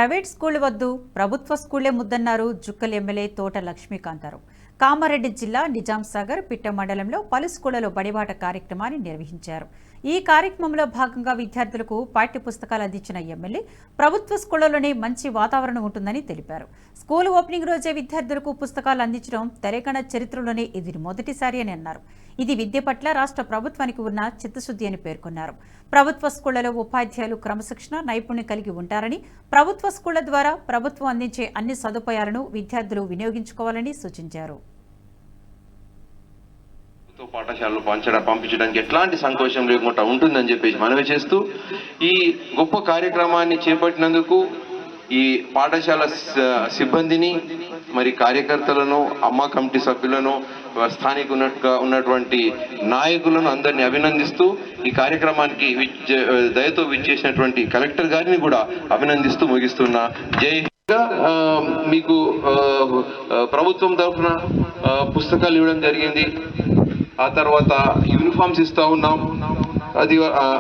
Private school వద్దు ప్రభుత్వ స్కూలే ముద్దన్నారు జుక్కల్ ఎమ్మెల్యే తోట లక్ష్మీకాంతారావు. కామారెడ్డి జిల్లా నిజాంసాగర్ పిట్ట మండలంలో పలు స్కూళ్లలో బడిబాట కార్యక్రమాన్ని నిర్వహించారు. ఈ కార్యక్రమంలో భాగంగా విద్యార్థులకు పాఠ్య పుస్తకాలు అందించిన ఎమ్మెల్యే ప్రభుత్వ స్కూళ్లలోనే మంచి వాతావరణం ఉంటుందని తెలిపారు. స్కూల్ ఓపెనింగ్ రోజే విద్యార్థులకు పుస్తకాలు అందించడం తెలంగాణ చరిత్రలోనే ఇది మొదటిసారి అని అన్నారు. ఇది విద్య పట్ల రాష్ట్ర ప్రభుత్వానికి ఉన్న చిత్తశుద్ధి అని పేర్కొన్నారు. ప్రభుత్వ స్కూళ్లలో ఉపాధ్యాయులు క్రమశిక్షణ నైపుణ్యం కలిగి ఉంటారని, ప్రభుత్వ స్కూళ్ల ద్వారా ప్రభుత్వం అందించే అన్ని సదుపాయాలను విద్యార్థులు వినియోగించుకోవాలని సూచించారు. పాఠశాలలు పంపించడానికి ఎట్లాంటి సంకోచం లేకుండా ఉంటుందని చెప్పేసి మనవి చేస్తూ ఈ గొప్ప కార్యక్రమాన్ని చేపట్టినందుకు ఈ పాఠశాల సిబ్బందిని మరి కార్యకర్తలను అమ్మ కమిటీ సభ్యులను స్థానిక ఉన్నటువంటి నాయకులను అందరినీ అభినందిస్తూ ఈ కార్యక్రమానికి దయతో విచ్చేసినటువంటి కలెక్టర్ గారిని కూడా అభినందిస్తూ ముగిస్తున్నా. జై మీకు ప్రభుత్వం తరఫున పుస్తకాలు ఇవ్వడం జరిగింది. ఆ తర్వాత యూనిఫామ్స్ ఇస్తా ఉన్నాం.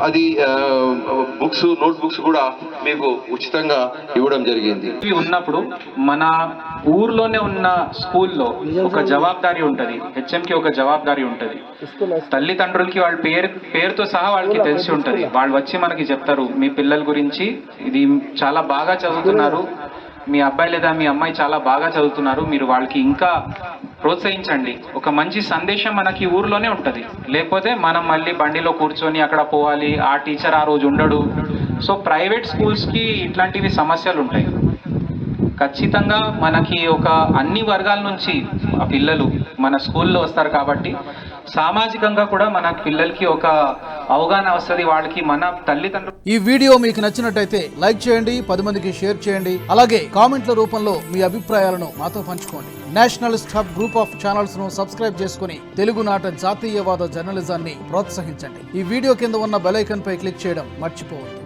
అది బుక్స్ నోట్ బుక్స్ కూడా మీకు ఉచితంగా ఇవ్వడం జరిగింది. ఉన్నప్పుడు మన ఊర్లోనే ఉన్న స్కూల్లో ఒక జవాబారి ఉంటుంది, హెచ్ఎంకి ఒక జవాబారి ఉంటుంది. తల్లిదండ్రులకి వాళ్ళ పేరుతో సహా వాళ్ళకి తెలిసి ఉంటుంది. వాళ్ళు వచ్చి మనకి చెప్తారు, మీ పిల్లల గురించి ఇది చాలా బాగా చదువుతున్నారు, మీ అబ్బాయి లేదా మీ అమ్మాయి చాలా బాగా చదువుతున్నారు, మీరు వాళ్ళకి ఇంకా ప్రోత్సహించండి. ఒక మంచి సందేశం మనకి ఊర్లోనే ఉంటుంది. లేకపోతే మనం మళ్ళీ బండిలో కూర్చొని అక్కడ పోవాలి, ఆ టీచర్ ఆ రోజు ఉండడు. సో ప్రైవేట్ స్కూల్స్కి ఇట్లాంటివి సమస్యలు ఉంటాయి. ఖచ్చితంగా మనకి ఒక అన్ని వర్గాల నుంచి ఆ పిల్లలు మన స్కూల్లో వస్తారు కాబట్టి సామాజికంగా కూడా మన పిల్లలకి ఒక అవగాహన వస్తుంది. వాళ్ళకి మన తల్లిదండ్రులు. ఈ వీడియో మీకు నచ్చినట్టయితే లైక్ చేయండి, 10 మందికి షేర్ చేయండి. అలాగే కామెంట్ల రూపంలో మీ అభిప్రాయాలను మాతో పంచుకోండి. Nationalist hub group of channels ను సబ్స్క్రైబ్ చేసుకుని తెలుగునాట జాతీయవాద జర్నలిజాన్ని ప్రోత్సహించండి. ఈ వీడియో కింద ఉన్న బెల్ ఐకాన్ పై క్లిక్ చేయడం మర్చిపోవద్దు.